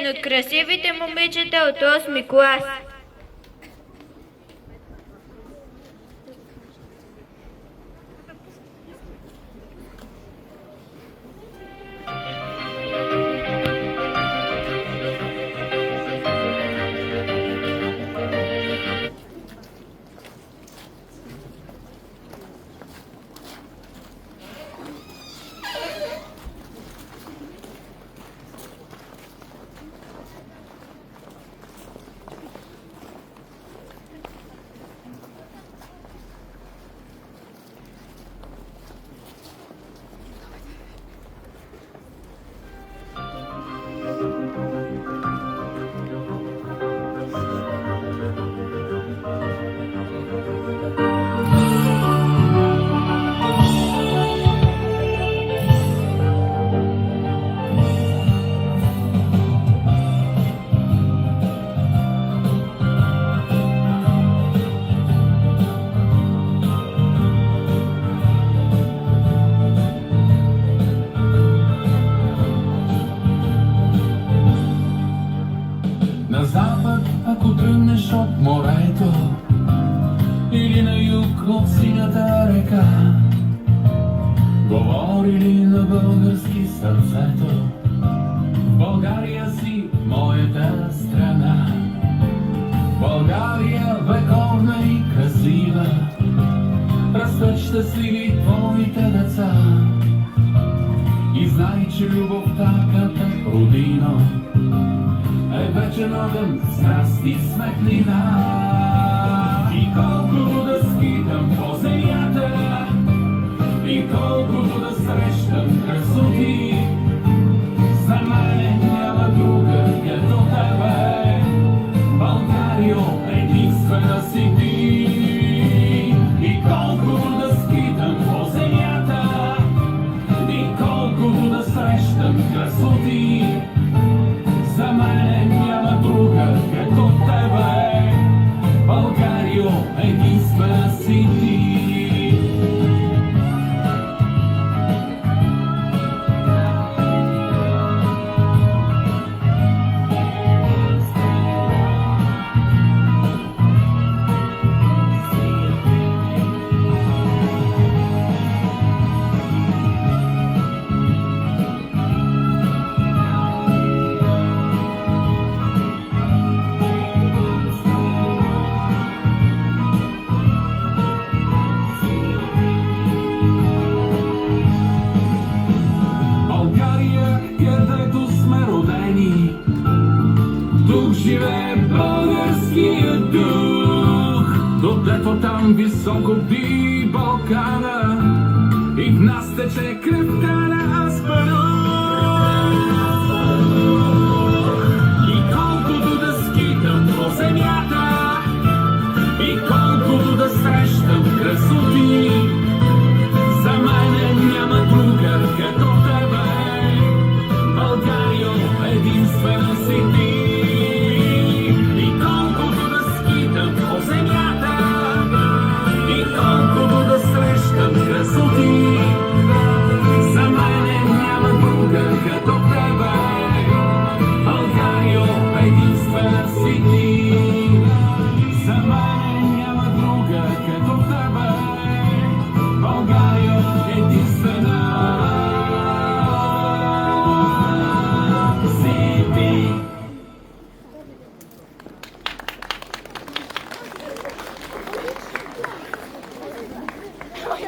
От красивите момичета от 8 клас. На запад, ако тръгнеш от морето, или на юг от синята река, говорили на български сърцето, България си моята страна. България вековна и красива, растат щастливи твоите деца. И знай, че любовта като родина е вечен огън, страст и светлина. И колкото да скитам по земята, и колкото да срещам красоти, за мен няма друга като тебе. Българио, единствена си ти. И колкото да скитам по земята, и колкото да срещам красоти, за мен няма друга като тебе. Българио, единствена си ти. Където сме родени, тук живее българския дух. Додето там високо би Балкана, и в нас тече кръвта на Аспарух. И колкото да скитам по земята, и колкото да срещам красоти, за мен няма друга като тебе. Българио, единствена си ти. И колкото да скитам по земята, и колкото да срещам красоти, за мен няма друга като тебе. Българио, единствена си ти. За мен няма друга като тебе. Българио, единствена. Ой,